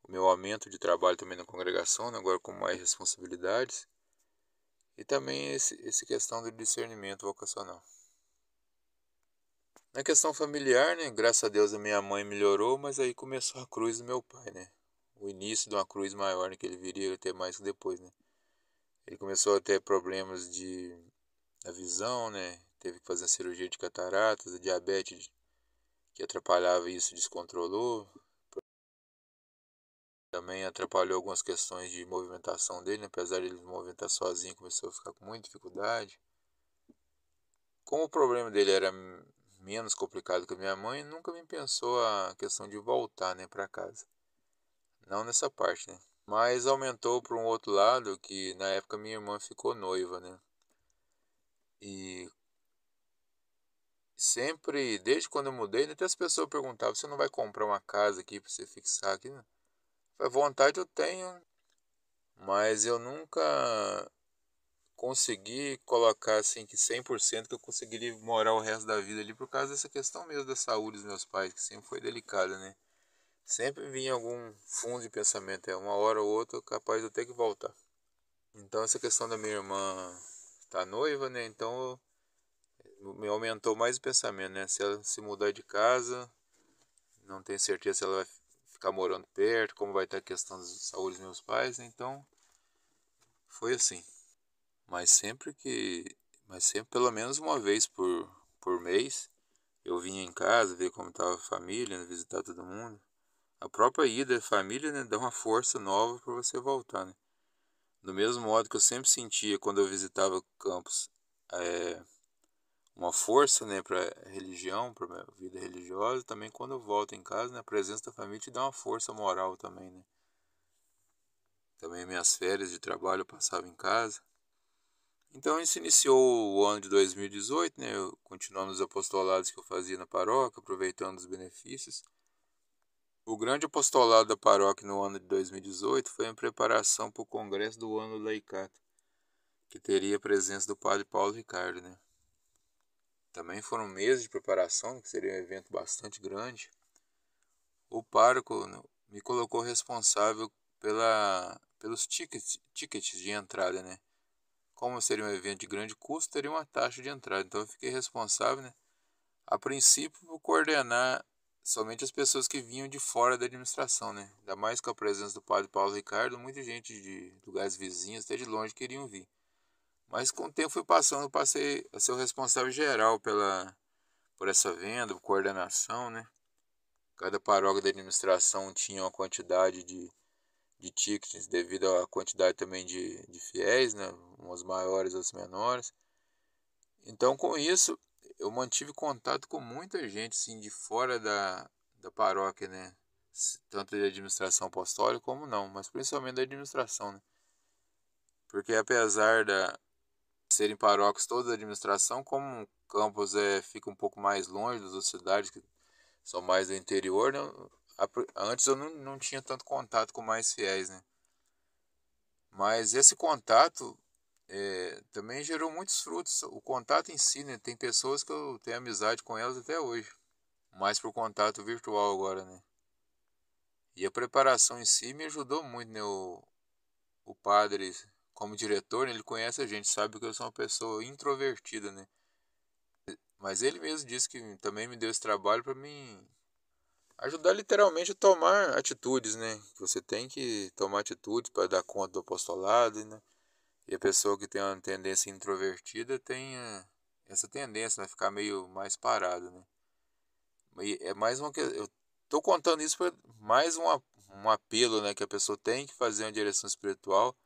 o meu aumento de trabalho também na congregação, né, agora com mais responsabilidades, e também esse questão do discernimento vocacional. Na questão familiar, né, graças a Deus a minha mãe melhorou, mas aí começou a cruz do meu pai, né? O início de uma cruz maior, né, que ele viria a ter mais que depois, né? Ele começou a ter problemas da visão, né? Teve que fazer cirurgia de cataratas, a diabetes que atrapalhava isso descontrolou. Também atrapalhou algumas questões de movimentação dele, né? Apesar de ele movimentar sozinho, começou a ficar com muita dificuldade. Como o problema dele era menos complicado que a minha mãe, nunca me pensou a questão de voltar, né, para casa. Não nessa parte, né? Mas aumentou para um outro lado que na época minha irmã ficou noiva, né? E sempre, desde quando eu mudei, até as pessoas perguntavam: você não vai comprar uma casa aqui para você fixar aqui? Né? A vontade eu tenho, mas eu nunca consegui colocar assim que 100% que eu conseguiria morar o resto da vida ali por causa dessa questão mesmo da saúde dos meus pais, que sempre foi delicada, né? Sempre vinha algum fundo de pensamento, uma hora ou outra capaz de eu ter que voltar. Então essa questão da minha irmã estar noiva, né? Então me aumentou mais o pensamento, né? Se ela se mudar de casa, não tenho certeza se ela vai ficar morando perto, como vai estar a questão da saúde dos meus pais, né? Então foi assim. Mas mas sempre pelo menos uma vez por mês, eu vinha em casa, ver como estava a família, né? Visitar todo mundo. A própria ida da família, né, dá uma força nova para você voltar, né? Do mesmo modo que eu sempre sentia quando eu visitava campos, é, uma força, né, para religião, para minha vida religiosa, também quando eu volto em casa, né, a presença da família te dá uma força moral também, né? Também minhas férias de trabalho eu passava em casa. Então isso iniciou o ano de 2018, né, eu continuando os apostolados que eu fazia na paróquia, aproveitando os benefícios. O grande apostolado da paróquia no ano de 2018 foi em preparação para o congresso do ano laicato, que teria a presença do padre Paulo Ricardo, né? Também foram meses de preparação, que seria um evento bastante grande. O pároco me colocou responsável pelos tickets de entrada, né? Como seria um evento de grande custo, teria uma taxa de entrada. Então eu fiquei responsável, né? A princípio, por coordenar somente as pessoas que vinham de fora da administração, né? Ainda mais com a presença do padre Paulo Ricardo, muita gente de lugares vizinhos, até de longe, queriam vir. Mas com o tempo foi passando, eu passei a ser o responsável geral por essa venda, por coordenação, né? Cada paróquia da administração tinha uma quantidade de tickets devido à quantidade também de fiéis, né? Umas maiores, outras menores. Então, com isso, eu mantive contato com muita gente, assim, de fora da paróquia, né? Tanto de administração apostólica como não, mas principalmente da administração, né? Porque apesar de serem paróquias todas da administração, como Campos fica um pouco mais longe das outras cidades, que são mais do interior, né? Antes eu não tinha tanto contato com mais fiéis, né? Mas esse contato também gerou muitos frutos. O contato em si, né? Tem pessoas que eu tenho amizade com elas até hoje, mais por contato virtual agora, né? E a preparação em si me ajudou muito, né? O padre, como diretor, né, ele conhece a gente, sabe que eu sou uma pessoa introvertida, né? Mas ele mesmo disse que também me deu esse trabalho para mim ajudar literalmente a tomar atitudes, né? Você tem que tomar atitudes para dar conta do apostolado, né? E a pessoa que tem uma tendência introvertida tem essa tendência, né? Ficar meio mais parado, né? E é mais uma que eu tô contando isso para mais um apelo, né? Que a pessoa tem que fazer uma direção espiritual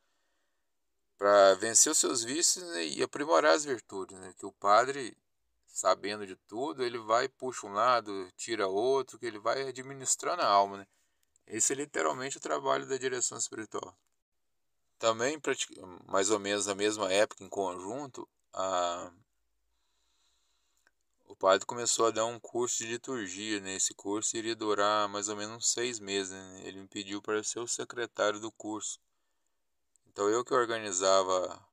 para vencer os seus vícios, né, e aprimorar as virtudes, né? Que o padre sabendo de tudo, ele vai, puxa um lado, tira outro, que ele vai administrando a alma, né? Esse é literalmente o trabalho da direção espiritual. Também, mais ou menos na mesma época, em conjunto, o padre começou a dar um curso de liturgia, né? Esse curso iria durar mais ou menos uns 6 meses, né? Ele me pediu para ser o secretário do curso. Então eu que organizava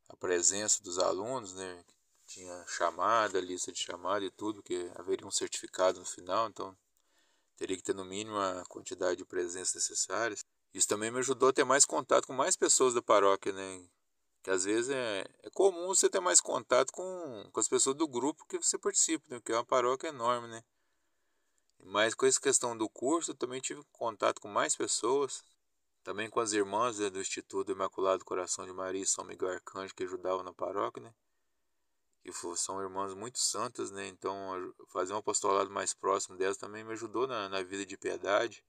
a presença dos alunos, né? Tinha chamada, lista de chamada e tudo, que haveria um certificado no final, então teria que ter no mínimo a quantidade de presenças necessárias. Isso também me ajudou a ter mais contato com mais pessoas da paróquia, né? Que às vezes é comum você ter mais contato com as pessoas do grupo que você participa, né? Porque é uma paróquia enorme, né? Mas com essa questão do curso, eu também tive contato com mais pessoas, também com as irmãs, né, do Instituto Imaculado Coração de Maria e São Miguel Arcanjo que ajudavam na paróquia, né? Que são irmãs muito santas, né? Então fazer um apostolado mais próximo delas também me ajudou na vida de piedade.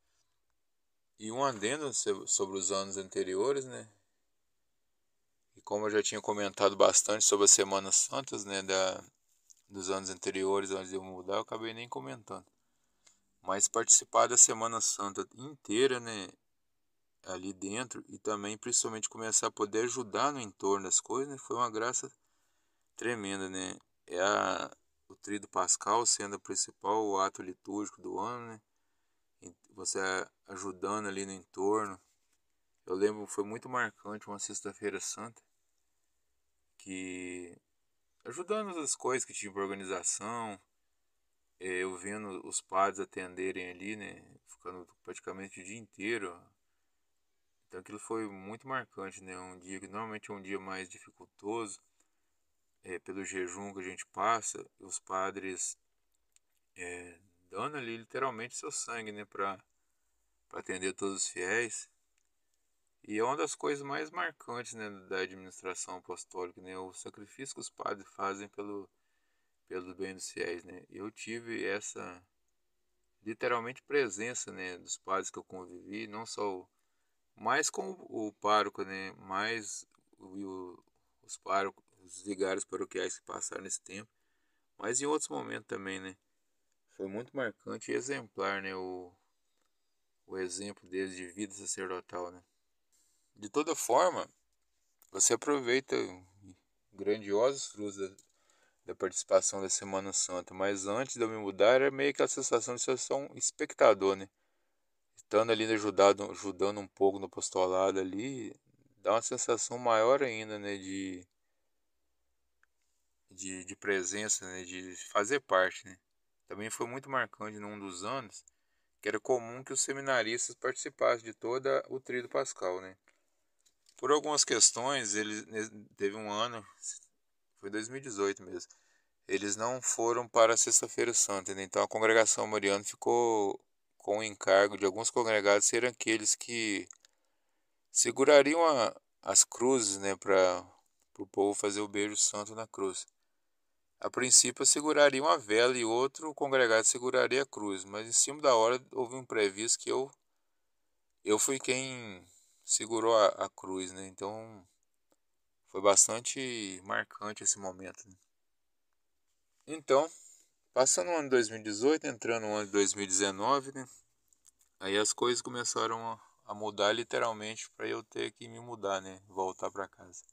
E um adendo sobre os anos anteriores, né? E como eu já tinha comentado bastante sobre as Semanas Santas, né, dos anos anteriores, antes de eu mudar, eu acabei nem comentando. Mas participar da Semana Santa inteira, né, ali dentro, e também principalmente começar a poder ajudar no entorno das coisas, né, foi uma graça tremenda, né? O Tríduo Pascal sendo o principal o ato litúrgico do ano, né? E você ajudando ali no entorno. Eu lembro, foi muito marcante uma Sexta-feira Santa, que ajudando as coisas que tinha para organização, eu vendo os padres atenderem ali, né, ficando praticamente o dia inteiro. Então aquilo foi muito marcante, né, um dia que normalmente é um dia mais dificultoso, pelo jejum que a gente passa, e os padres é, dando ali literalmente seu sangue, né, para atender todos os fiéis. E é uma das coisas mais marcantes, né, da administração apostólica, né, o sacrifício que os padres fazem pelo bem dos fiéis, né. Eu tive essa literalmente presença, né, dos padres que eu convivi, não só mais com o pároco, né, mais os párocos, os vigários paroquiais que passaram nesse tempo, mas em outros momentos também, né. Foi muito marcante e exemplar, né, o exemplo deles de vida sacerdotal, né. De toda forma, você aproveita grandiosos frutos da participação da Semana Santa, mas antes de eu me mudar era meio que a sensação de ser só um espectador, né. Estando ali ajudando um pouco no apostolado ali, dá uma sensação maior ainda, né, de presença, né, de fazer parte, né. Também foi muito marcante num dos anos, que era comum que os seminaristas participassem de toda o Tríduo Pascal, né. Por algumas questões, teve um ano, foi 2018 mesmo, eles não foram para a Sexta-feira Santa, né, então a congregação mariana ficou com o encargo de alguns congregados serem aqueles que segurariam as cruzes, né, para o povo fazer o beijo santo na cruz. A princípio segurariam a vela e outro congregado seguraria a cruz, mas em cima da hora houve um previsto que eu fui quem segurou a cruz, né? Então foi bastante marcante esse momento, né? Então, passando o ano de 2018, entrando no ano de 2019, né? Aí as coisas começaram a mudar literalmente para eu ter que me mudar, né? Voltar para casa.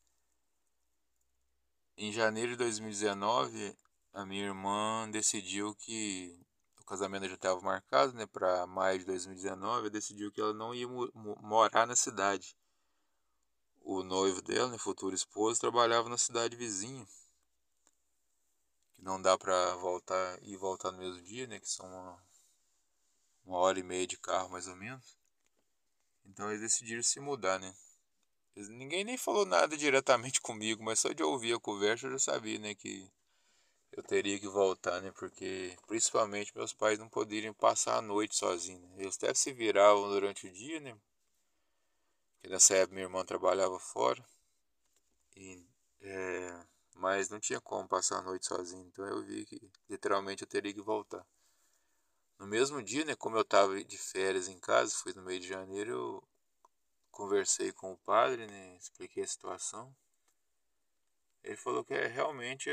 Em janeiro de 2019, a minha irmã decidiu que o casamento já estava marcado, né, para maio de 2019, decidiu que ela não ia morar na cidade. O noivo dela, né, futuro esposo, trabalhava na cidade vizinha, que não dá para voltar e voltar no mesmo dia, né, que são uma hora e meia de carro mais ou menos. Então eles decidiram se mudar, né. Ninguém nem falou nada diretamente comigo, mas só de ouvir a conversa eu já sabia, né, que eu teria que voltar, né? Porque principalmente meus pais não poderiam passar a noite sozinhos, né? Eles até se viravam durante o dia, né? Porque nessa época minha irmã trabalhava fora. E, mas não tinha como passar a noite sozinho. Então eu vi que literalmente eu teria que voltar. No mesmo dia, né? Como eu estava de férias em casa, foi no meio de janeiro, eu conversei com o padre, né? Expliquei a situação. Ele falou que realmente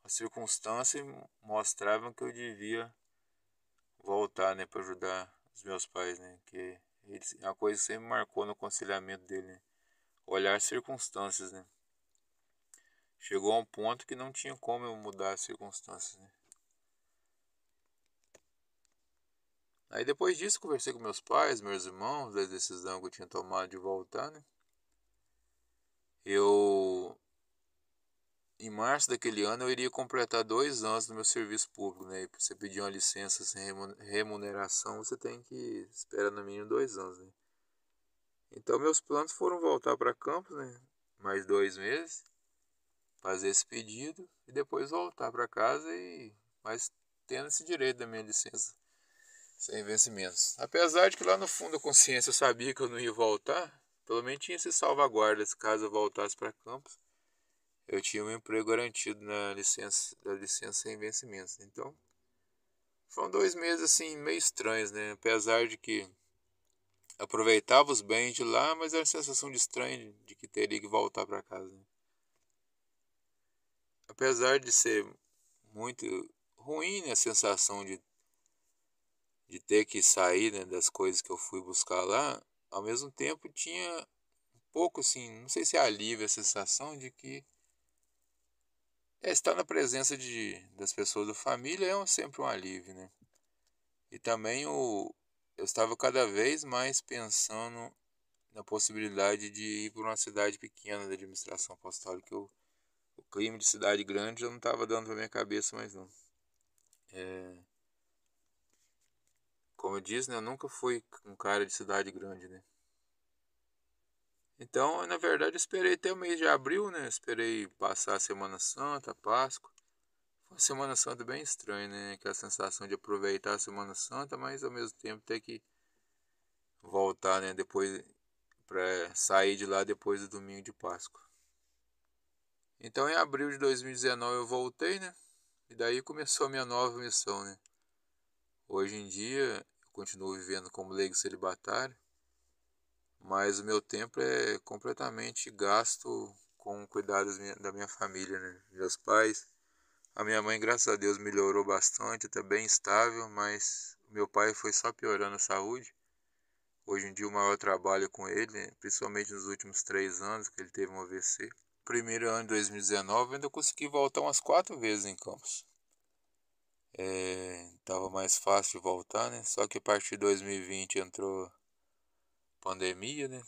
as circunstâncias mostravam que eu devia voltar, né, para ajudar os meus pais, né, que eles, a coisa sempre marcou no aconselhamento dele, né, olhar as circunstâncias, né. Chegou a um ponto que não tinha como eu mudar as circunstâncias, né. Aí depois disso conversei com meus pais, meus irmãos, da decisão que eu tinha tomado de voltar, né. Eu Em março daquele ano eu iria completar 2 anos no meu serviço público, né? E para você pedir uma licença sem remuneração, você tem que esperar no mínimo 2 anos, né? Então meus planos foram voltar para Campos, né? Mais 2 meses, fazer esse pedido e depois voltar para casa e mas tendo esse direito da minha licença sem vencimentos. Apesar de que lá no fundo da consciência eu sabia que eu não ia voltar, pelo menos tinha esse salvaguardas caso eu voltasse para Campos. Eu tinha um emprego garantido da licença sem vencimentos. Então, foram 2 meses assim meio estranhos, né? Apesar de que aproveitava os bens de lá, mas era a sensação de estranho de que teria que voltar para casa, né? Apesar de ser muito ruim, né, a sensação de ter que sair, né, das coisas que eu fui buscar lá, ao mesmo tempo tinha um pouco assim, não sei se é alívio a sensação de que estar na presença das pessoas da família sempre um alívio, né? E também eu estava cada vez mais pensando na possibilidade de ir para uma cidade pequena da administração apostólica. O clima de cidade grande eu não estava dando para minha cabeça mais não. Como eu disse, né, eu nunca fui um cara de cidade grande, né? Então, na verdade, eu esperei até o mês de abril, né? Esperei passar a Semana Santa, a Páscoa. Foi uma Semana Santa bem estranha, né? Aquela sensação de aproveitar a Semana Santa, mas ao mesmo tempo ter que voltar, né? Depois para sair de lá depois do domingo de Páscoa. Então, em abril de 2019 eu voltei, né? E daí começou a minha nova missão, né? Hoje em dia eu continuo vivendo como leigo celibatário, mas o meu tempo é completamente gasto com cuidados da minha família, né? Meus pais. A minha mãe, graças a Deus, melhorou bastante, está bem estável, mas o meu pai foi só piorando a saúde. Hoje em dia o maior trabalho é com ele, né? Principalmente nos últimos 3 anos que ele teve um AVC. Primeiro ano de 2019 eu ainda consegui voltar umas 4 vezes em Campos. Tava mais fácil de voltar, né? Só que a partir de 2020 entrou pandemia, né?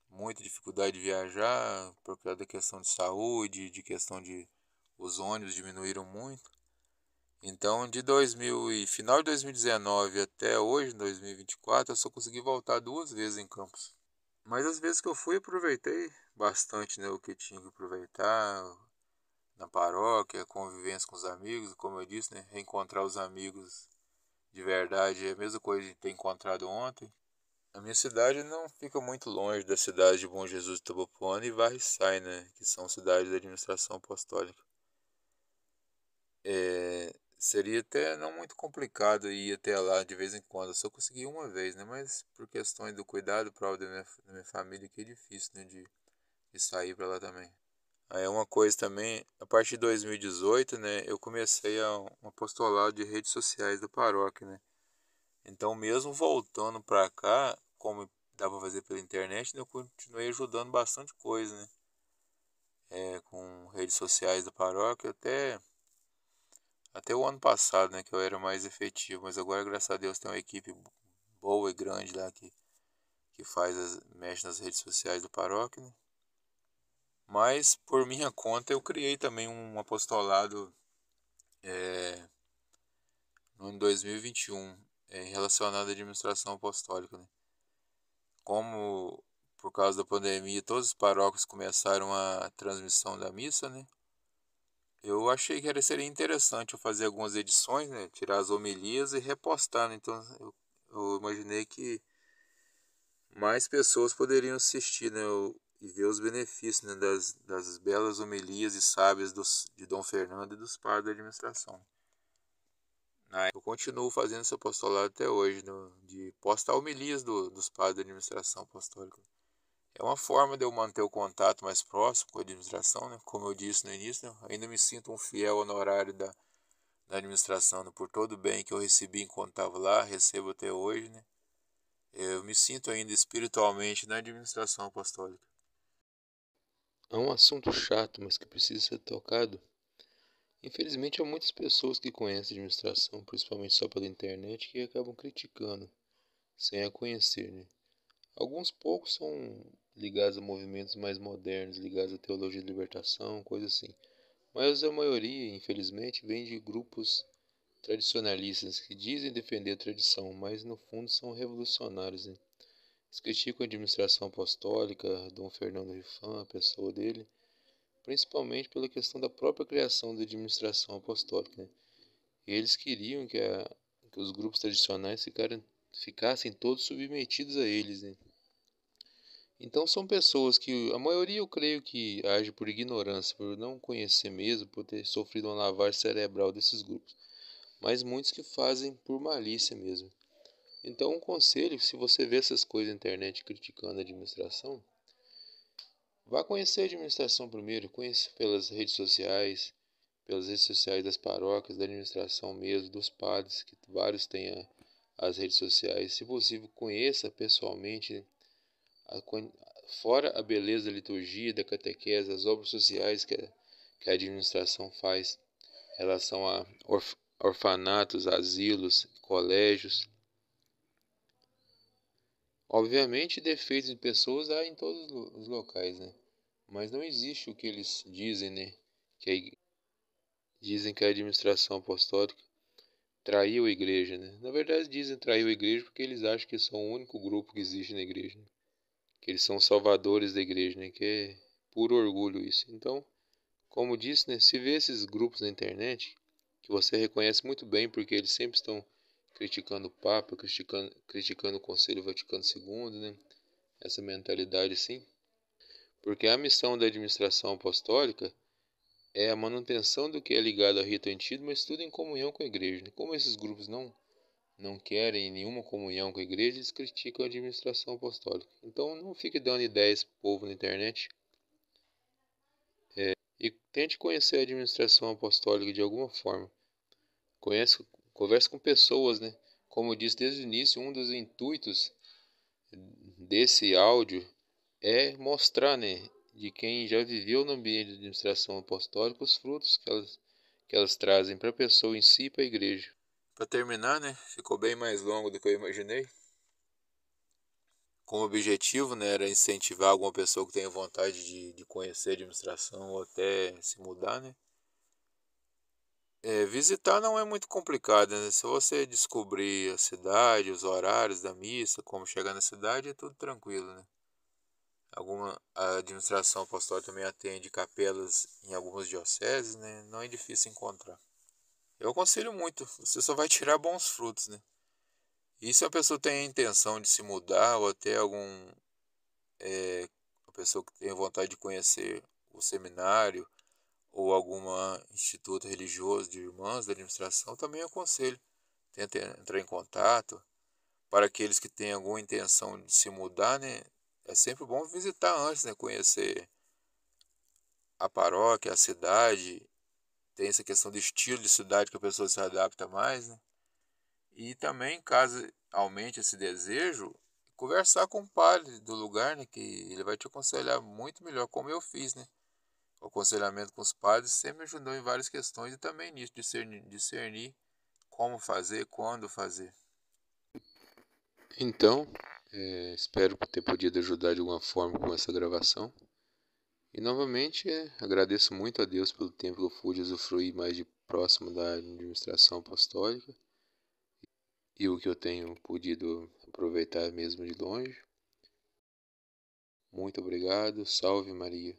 Muita dificuldade de viajar por causa da questão de saúde, de questão de os ônibus diminuíram muito. Então, final de 2019 até hoje, 2024, eu só consegui voltar 2 vezes em Campos. Mas as vezes que eu fui, aproveitei bastante, né, o que tinha que aproveitar na paróquia, convivência com os amigos, como eu disse, né, reencontrar os amigos de verdade é a mesma coisa de ter encontrado ontem. A minha cidade não fica muito longe da cidade de Bom Jesus de Itabopuana e Varriçai, né, que são cidades da administração apostólica. Seria até não muito complicado ir até lá de vez em quando. Eu só consegui uma vez, né? Mas por questões do cuidado próprio da minha família, que é difícil, né? De sair para lá também. Aí uma coisa também, a partir de 2018, né? Eu comecei um apostolado de redes sociais da paróquia, né? Então mesmo voltando para cá, como dá para fazer pela internet, né, eu continuei ajudando bastante coisa, né? Com redes sociais da paróquia, até o ano passado, né, que eu era mais efetivo, mas agora, graças a Deus, tem uma equipe boa e grande lá que mexe nas redes sociais do paróquia, né? Mas, por minha conta, eu criei também um apostolado no ano 2021, relacionado à administração apostólica, né? Como, por causa da pandemia, todos os paróquios começaram a transmissão da missa, né? Eu achei que seria interessante eu fazer algumas edições, né? Tirar as homilias e repostar, né? Então, eu imaginei que mais pessoas poderiam assistir, né, e ver os benefícios, né, das belas homilias e sábias de Dom Fernando e dos padres da administração. Eu continuo fazendo esse apostolado até hoje, de postar homilias dos padres da administração apostólica. É uma forma de eu manter o contato mais próximo com a administração, né? Como eu disse no início, né? Ainda me sinto um fiel honorário da administração, né? Por todo o bem que eu recebi enquanto estava lá, recebo até hoje, né? Eu me sinto ainda espiritualmente na administração apostólica. É um assunto chato, mas que precisa ser tocado. Infelizmente, há muitas pessoas que conhecem a administração, principalmente só pela internet, que acabam criticando, sem a conhecer, né? Alguns poucos são ligados a movimentos mais modernos, ligados à teologia de libertação, coisa assim. Mas a maioria, infelizmente, vem de grupos tradicionalistas que dizem defender a tradição, mas no fundo são revolucionários, né? Eles criticam a administração apostólica, Dom Fernando Rifan, a pessoa dele, principalmente pela questão da própria criação da administração apostólica, né? Eles queriam que os grupos tradicionais ficassem todos submetidos a eles, né? Então são pessoas que, a maioria eu creio que age por ignorância, por não conhecer mesmo, por ter sofrido uma lavagem cerebral desses grupos, mas muitos que fazem por malícia mesmo. Então um conselho, se você vê essas coisas na internet criticando a administração, vá conhecer a administração primeiro, conheça pelas redes sociais das paróquias, da administração mesmo, dos padres, que vários têm as redes sociais. Se possível, conheça pessoalmente, a, fora a beleza da liturgia, da catequese, as obras sociais que a administração faz em relação a orfanatos, asilos, colégios. Obviamente, defeitos de pessoas há em todos os locais, né? Mas não existe o que eles dizem, né? Dizem que a administração apostólica traiu a igreja, né? Na verdade, dizem traiu a igreja porque eles acham que são o único grupo que existe na igreja, né? Que eles são os salvadores da igreja, né? Que é puro orgulho isso. Então, como disse, né? Se vê esses grupos na internet, que você reconhece muito bem porque eles sempre estão criticando o Papa, criticando o Conselho Vaticano II, né? Essa mentalidade assim. Porque a missão da administração apostólica é a manutenção do que é ligado ao rito antigo, mas tudo em comunhão com a igreja, né? Como esses grupos não querem nenhuma comunhão com a igreja, eles criticam a administração apostólica. Então não fique dando ideias pro povo na internet. E tente conhecer a administração apostólica de alguma forma. Converse com pessoas, né? Como eu disse desde o início, um dos intuitos desse áudio é mostrar, né, de quem já viveu no ambiente de administração apostólica os frutos que elas trazem para a pessoa em si e para a igreja. Para terminar, né, ficou bem mais longo do que eu imaginei. Como objetivo, né, era incentivar alguma pessoa que tenha vontade de conhecer a administração ou até se mudar, né. Visitar não é muito complicado, né? Se você descobrir a cidade, os horários da missa, como chegar na cidade, é tudo tranquilo, né? A administração apostólica também atende capelas em algumas dioceses, né? Não é difícil encontrar. Eu aconselho muito, você só vai tirar bons frutos, né? E se a pessoa tem a intenção de se mudar ou até uma pessoa que tem vontade de conhecer o seminário ou algum instituto religioso de irmãs da administração, também aconselho. Tenta entrar em contato. Para aqueles que têm alguma intenção de se mudar, né? É sempre bom visitar antes, né? Conhecer a paróquia, a cidade. Tem essa questão do estilo de cidade que a pessoa se adapta mais, né? E também, caso aumente esse desejo, conversar com o padre do lugar, né? Que ele vai te aconselhar muito melhor, como eu fiz, né? O aconselhamento com os padres sempre me ajudou em várias questões e também nisso, discernir como fazer, quando fazer. Então, espero ter podido ajudar de alguma forma com essa gravação. E novamente agradeço muito a Deus pelo tempo que eu pude usufruir mais de próximo da administração apostólica e o que eu tenho podido aproveitar mesmo de longe. Muito obrigado. Salve Maria.